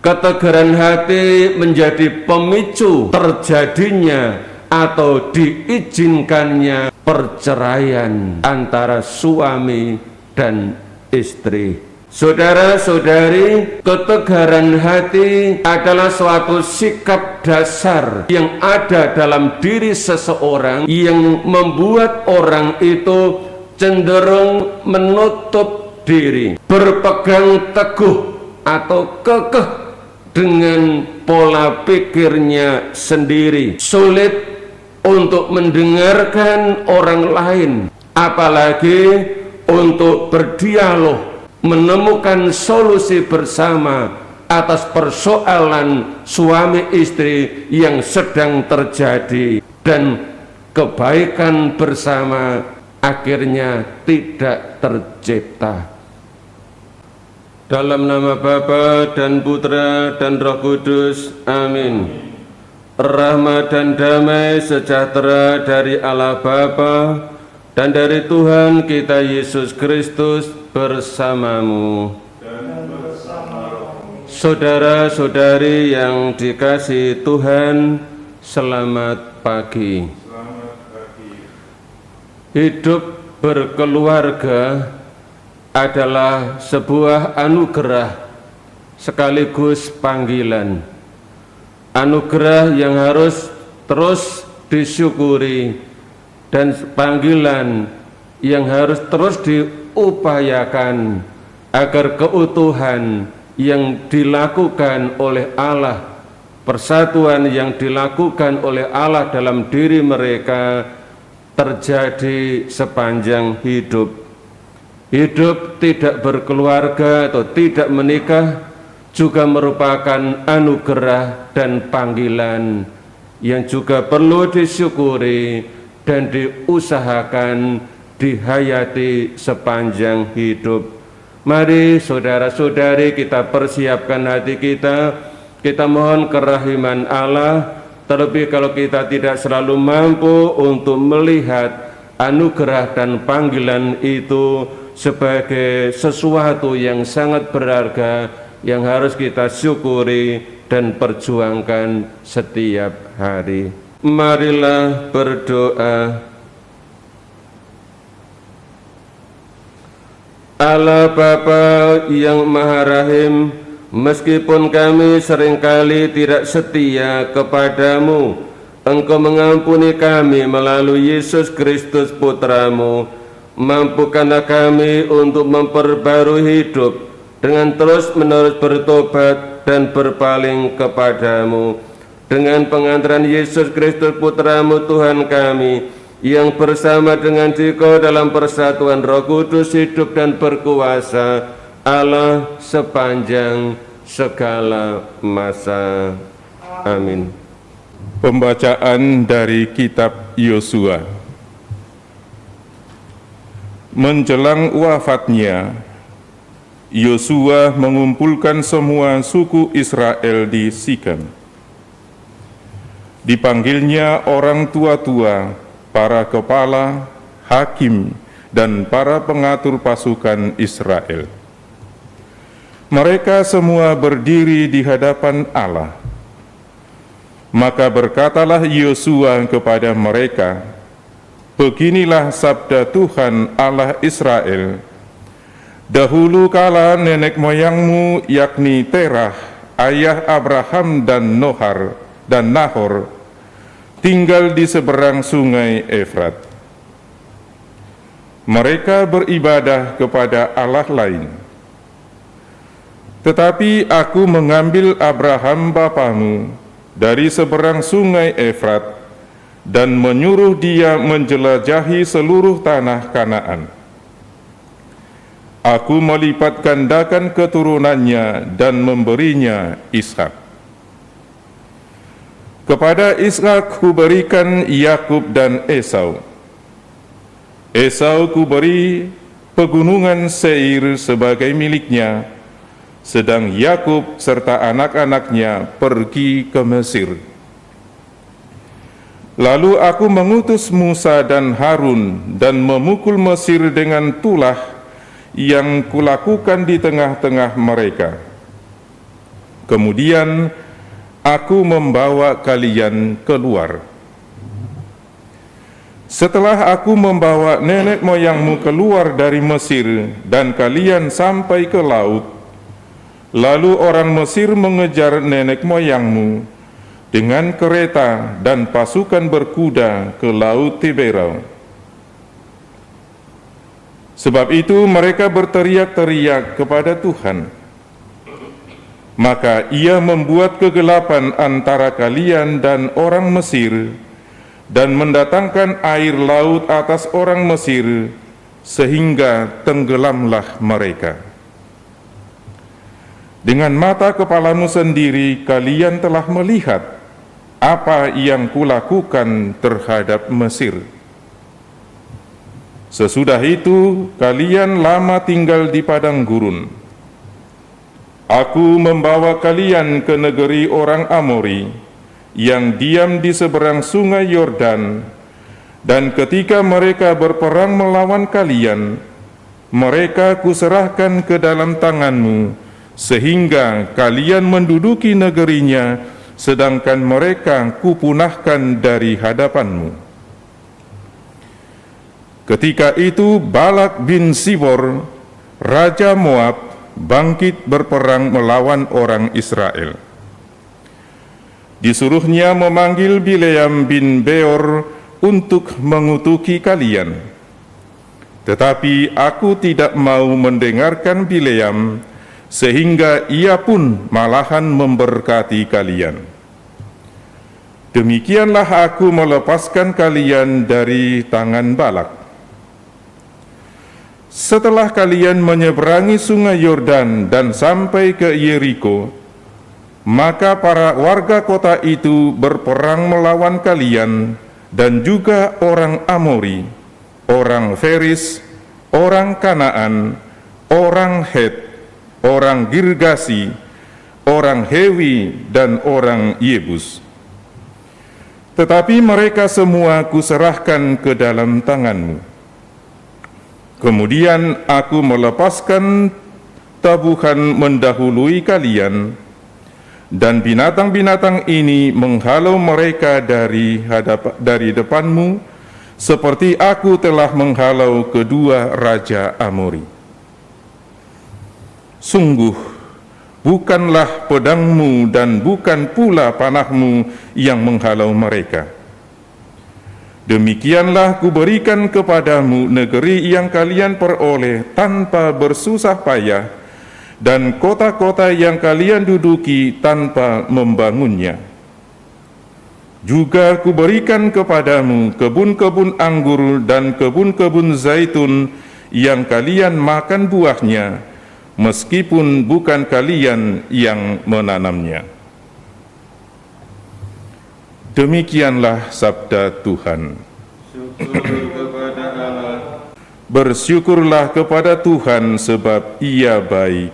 Ketegaran hati menjadi pemicu terjadinya atau diizinkannya perceraian antara suami dan istri. Saudara-saudari, ketegaran hati adalah suatu sikap dasar yang ada dalam diri seseorang yang membuat orang itu cenderung menutup diri, berpegang teguh atau kekeh dengan pola pikirnya sendiri, sulit untuk mendengarkan orang lain, apalagi untuk berdialog, menemukan solusi bersama atas persoalan suami istri yang sedang terjadi, dan kebaikan bersama akhirnya tidak tercipta. Dalam nama Bapa dan Putra dan Roh Kudus, amin. Rahmat dan damai sejahtera dari Allah Bapa dan dari Tuhan kita Yesus Kristus bersamamu. Saudara-saudari yang dikasihi Tuhan, selamat pagi. Hidup berkeluarga adalah sebuah anugerah sekaligus panggilan. Anugerah yang harus terus disyukuri dan panggilan yang harus terus diupayakan agar keutuhan yang dilakukan oleh Allah, persatuan yang dilakukan oleh Allah dalam diri mereka terjadi sepanjang hidup. Hidup tidak berkeluarga atau tidak menikah juga merupakan anugerah dan panggilan yang juga perlu disyukuri dan diusahakan dihayati sepanjang hidup. Mari saudara-saudari kita persiapkan hati kita mohon kerahiman Allah, terlebih kalau kita tidak selalu mampu untuk melihat anugerah dan panggilan itu sebagai sesuatu yang sangat berharga yang harus kita syukuri dan perjuangkan setiap hari. Marilah berdoa. Allah Bapa yang Maha Rahim, meskipun kami seringkali tidak setia kepadamu, Engkau mengampuni kami melalui Yesus Kristus Putramu. Mampukanlah kami untuk memperbarui hidup dengan terus-menerus bertobat dan berpaling kepadamu. Dengan pengantaran Yesus Kristus Putramu Tuhan kami, yang bersama dengan Dikau dalam persatuan Roh Kudus hidup dan berkuasa, Allah sepanjang segala masa. Amin. Pembacaan dari Kitab Yosua. Menjelang wafatnya, Yosua mengumpulkan semua suku Israel di Sikem. Dipanggilnya orang tua-tua, para kepala, hakim, dan para pengatur pasukan Israel. Mereka semua berdiri di hadapan Allah. Maka berkatalah Yosua kepada mereka, "Beginilah sabda Tuhan Allah Israel. Dahulu kala nenek moyangmu, yakni Terah, ayah Abraham dan Nahor, tinggal di seberang sungai Efrat. Mereka beribadah kepada Allah lain. Tetapi aku mengambil Abraham bapamu dari seberang sungai Efrat dan menyuruh dia menjelajahi seluruh tanah Kanaan. Aku melipat gandakan keturunannya dan memberinya Ishak. Kepada Ishak kuberikan Yakub dan Esau. Esau kuberi pegunungan Seir sebagai miliknya, sedang Yakub serta anak-anaknya pergi ke Mesir. Lalu aku mengutus Musa dan Harun dan memukul Mesir dengan tulah yang kulakukan di tengah-tengah mereka. Kemudian aku membawa kalian keluar. Setelah aku membawa nenek moyangmu keluar dari Mesir dan kalian sampai ke laut, lalu orang Mesir mengejar nenek moyangmu dengan kereta dan pasukan berkuda ke laut Tiberau. Sebab itu mereka berteriak-teriak kepada Tuhan. Maka ia membuat kegelapan antara kalian dan orang Mesir, dan mendatangkan air laut atas orang Mesir, sehingga tenggelamlah mereka. Dengan mata kepalamu sendiri kalian telah melihat apa yang kulakukan terhadap Mesir. Sesudah itu kalian lama tinggal di padang gurun. Aku membawa kalian ke negeri orang Amori yang diam di seberang sungai Yordan, dan ketika mereka berperang melawan kalian, mereka kuserahkan ke dalam tanganmu, sehingga kalian menduduki negerinya, sedangkan mereka kupunahkan dari hadapanmu. Ketika itu Balak bin Sibor, raja Moab, bangkit berperang melawan orang Israel. Disuruhnya memanggil Bileam bin Beor untuk mengutuki kalian. Tetapi aku tidak mau mendengarkan Bileam, sehingga ia pun malahan memberkati kalian. Demikianlah aku melepaskan kalian dari tangan Balak. Setelah kalian menyeberangi sungai Yordan dan sampai ke Yeriko, maka para warga kota itu berperang melawan kalian, dan juga orang Amori, orang Feris, orang Kanaan, orang Het, orang Girgasi, orang Hewi, dan orang Yebus. Tetapi mereka semua kuserahkan ke dalam tanganmu. Kemudian aku melepaskan tabuhan mendahului kalian, dan binatang-binatang ini menghalau mereka dari depanmu, seperti aku telah menghalau kedua raja Amori. Sungguh, bukanlah pedangmu dan bukan pula panahmu yang menghalau mereka. Demikianlah kuberikan kepadamu negeri yang kalian peroleh tanpa bersusah payah, dan kota-kota yang kalian duduki tanpa membangunnya. Juga kuberikan kepadamu kebun-kebun anggur dan kebun-kebun zaitun yang kalian makan buahnya, meskipun bukan kalian yang menanamnya. Demikianlah sabda Tuhan. Syukur kepada Allah. Bersyukurlah kepada Tuhan sebab Ia baik.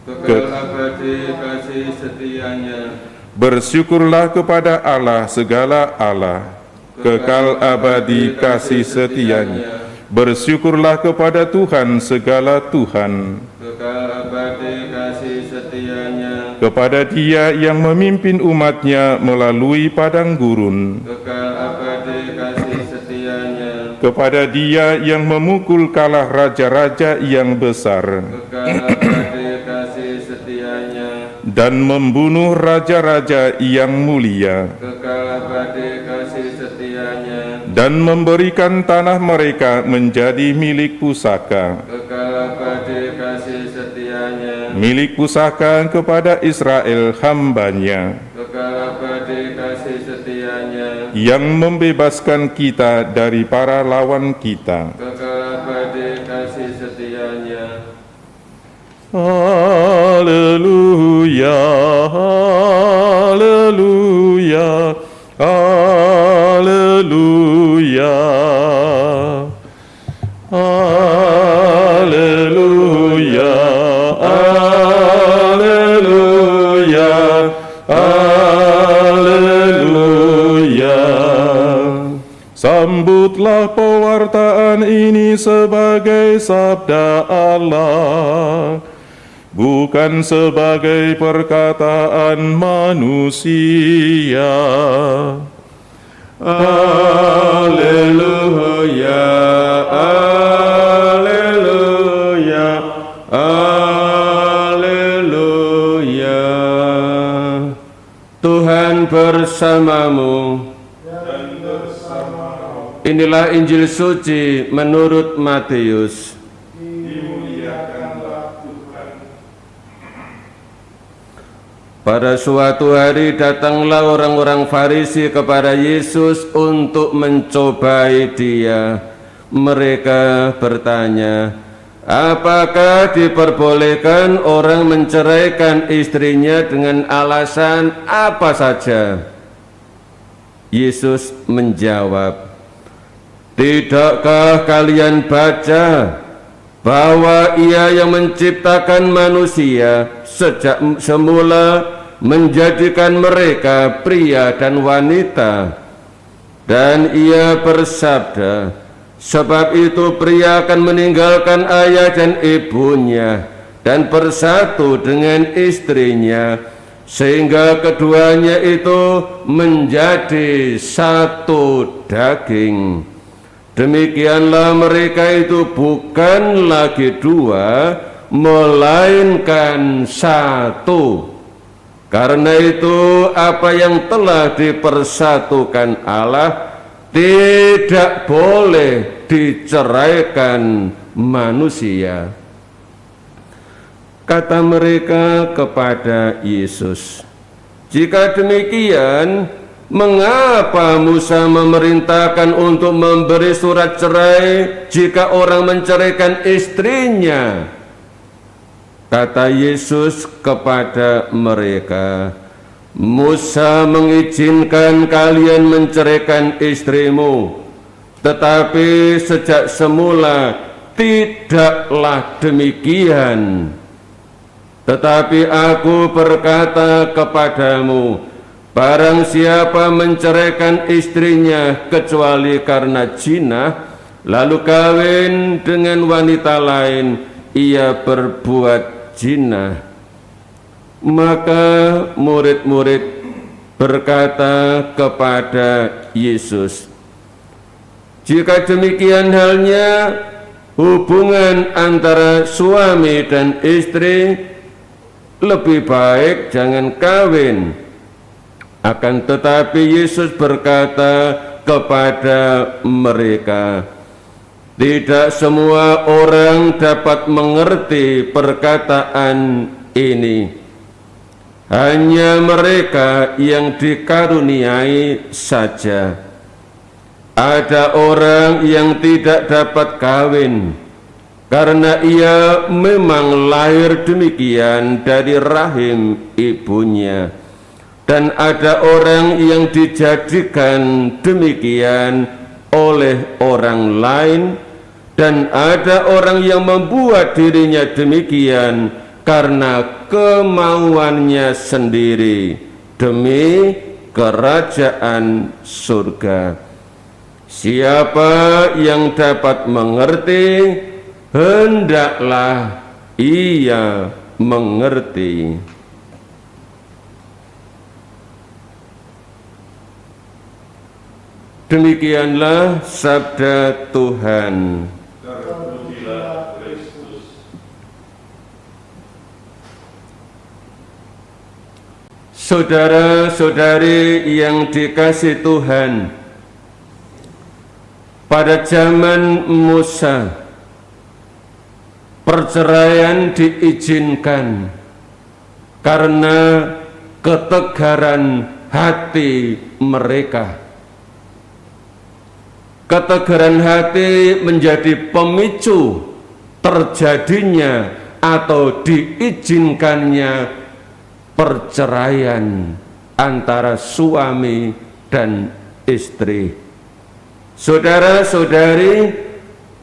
Kekal abadi kasih setianya. Bersyukurlah kepada Allah segala Allah, kekal abadi kasih setianya. Bersyukurlah kepada Tuhan segala Tuhan, Kekal abadi kasih setianya. kepada Dia yang memimpin umatnya melalui padang gurun, Kekal abadi kasih setianya. kepada Dia yang memukul kalah raja-raja yang besar, Kekal abadi kasih setianya. dan membunuh raja-raja yang mulia, Kekal abadi kasih setianya. dan memberikan tanah mereka menjadi milik pusaka, Kekal abadi kasih setianya. milik pusaka kepada Israel hamba-Nya, Kekal abadi kasih setianya. yang membebaskan kita dari para lawan kita. Kekal abadi kasih setianya. Haleluya, haleluya, haleluya, haleluya, haleluya, haleluya. Sambutlah pewartaan ini sebagai sabda Allah. bukan sebagai perkataan manusia. Haleluya, haleluya, haleluya. Tuhan bersamamu. Inilah Injil suci menurut Matius. Pada suatu hari datanglah orang-orang Farisi kepada Yesus untuk mencobai Dia. Mereka bertanya, apakah diperbolehkan orang menceraikan istrinya dengan alasan apa saja? Yesus menjawab, tidakkah kalian baca bahwa Ia yang menciptakan manusia sejak semula menjadikan mereka pria dan wanita, dan Ia bersabda, sebab itu pria akan meninggalkan ayah dan ibunya dan bersatu dengan istrinya, sehingga keduanya itu menjadi satu daging. Demikianlah mereka itu bukan lagi dua, melainkan satu. Karena itu apa yang telah dipersatukan Allah tidak boleh diceraikan manusia. Kata mereka kepada Yesus, jika demikian, mengapa Musa memerintahkan untuk memberi surat cerai jika orang menceraikan istrinya? Kata Yesus kepada mereka, Musa mengizinkan kalian menceraikan istrimu, tetapi sejak semula tidaklah demikian. Tetapi aku berkata kepadamu, barang siapa menceraikan istrinya kecuali karena zina, lalu kawin dengan wanita lain, ia berbuat zina. Maka murid-murid berkata kepada Yesus, jika demikian halnya, hubungan antara suami dan istri lebih baik jangan kawin. Akan tetapi Yesus berkata kepada mereka, tidak semua orang dapat mengerti perkataan ini. Hanya mereka yang dikaruniai saja. Ada orang yang tidak dapat kawin karena ia memang lahir demikian dari rahim ibunya. Dan ada orang yang dijadikan demikian oleh orang lain, dan ada orang yang membuat dirinya demikian karena kemauannya sendiri demi kerajaan surga. Siapa yang dapat mengerti, hendaklah ia mengerti. Demikianlah sabda Tuhan. Terpujilah Kristus. Saudara-saudari yang dikasihi Tuhan, pada zaman Musa, perceraian diizinkan karena ketegaran hati mereka. Ketegaran hati menjadi pemicu terjadinya atau diizinkannya perceraian antara suami dan istri. Saudara-saudari,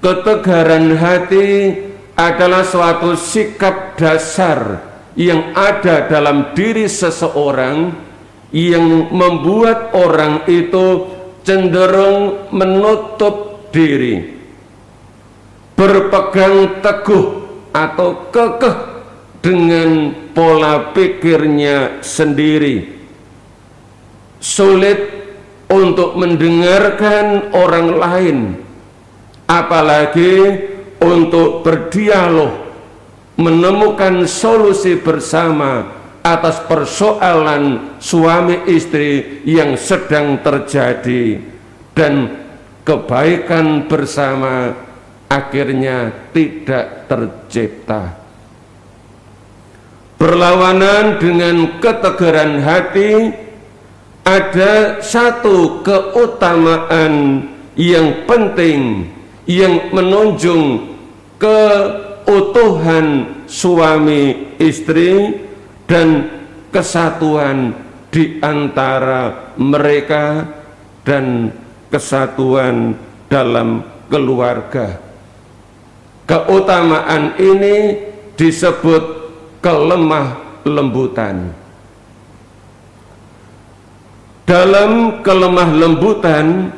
ketegaran hati adalah suatu sikap dasar yang ada dalam diri seseorang yang membuat orang itu cenderung menutup diri, berpegang teguh atau kekeh dengan pola pikirnya sendiri, sulit untuk mendengarkan orang lain, apalagi untuk berdialog, menemukan solusi bersama atas persoalan suami istri yang sedang terjadi, dan kebaikan bersama akhirnya tidak tercipta. Berlawanan dengan ketegaran hati, ada satu keutamaan yang penting yang menunjung keutuhan suami istri dan kesatuan di antara mereka dan kesatuan dalam keluarga. Keutamaan ini disebut kelemah lembutan. Dalam kelemah lembutan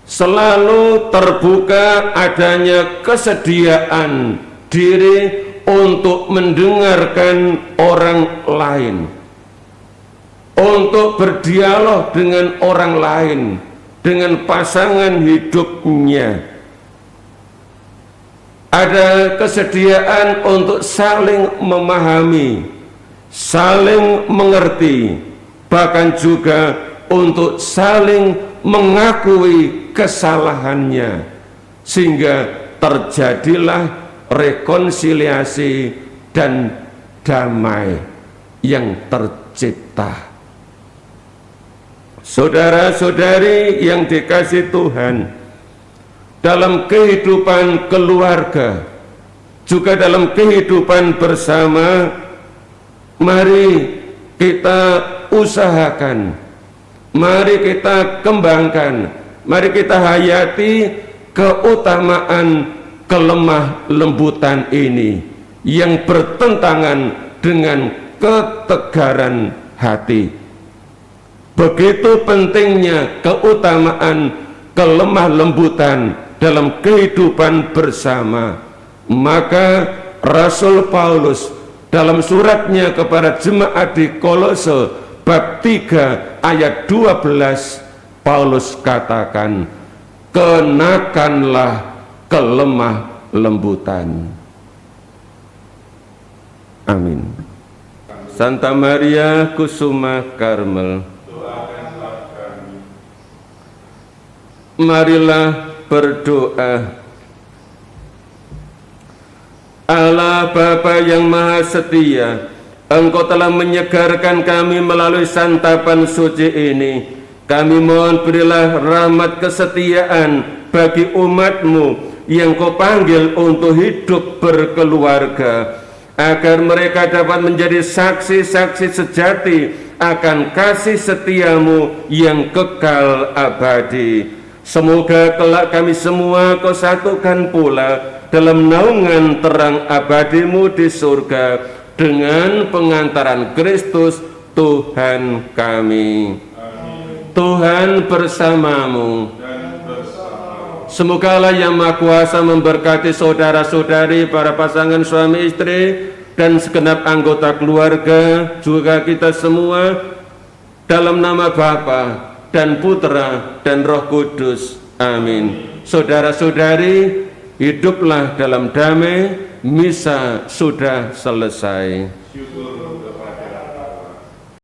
selalu terbuka adanya kesediaan diri untuk mendengarkan orang lain, untuk berdialog dengan orang lain, dengan pasangan hidupnya. Ada kesediaan untuk saling memahami, saling mengerti, bahkan juga untuk saling mengakui kesalahannya, sehingga terjadilah rekonsiliasi dan damai yang tercipta. Saudara-saudari yang dikasihi Tuhan, dalam kehidupan keluarga, juga dalam kehidupan bersama, mari kita usahakan, mari kita kembangkan, mari kita hayati keutamaan kelemah lembutan ini yang bertentangan dengan ketegaran hati. Begitu pentingnya keutamaan kelemah lembutan dalam kehidupan bersama, maka Rasul Paulus dalam suratnya kepada jemaat di Kolose bab 3 ayat 12, Paulus katakan, kenakanlah kelemah lembutan. Amin. Santa Maria Kusuma Karmel, marilah berdoa. Allah Bapa yang Maha Setia, Engkau telah menyegarkan kami melalui santapan suci ini. Kami mohon berilah rahmat kesetiaan bagi umat-Mu yang Kau panggil untuk hidup berkeluarga, agar mereka dapat menjadi saksi-saksi sejati akan kasih setiamu yang kekal abadi. Semoga kelak kami semua Kau satukan pula dalam naungan terang abadimu di surga dengan pengantaran Kristus Tuhan kami. Amin. Tuhan bersamamu. Semoga Allah yang Maha Kuasa memberkati saudara-saudari, para pasangan suami istri, dan segenap anggota keluarga, juga kita semua, dalam nama Bapa dan Putra dan Roh Kudus. Amin. Saudara-saudari, hiduplah dalam damai. Misa sudah selesai.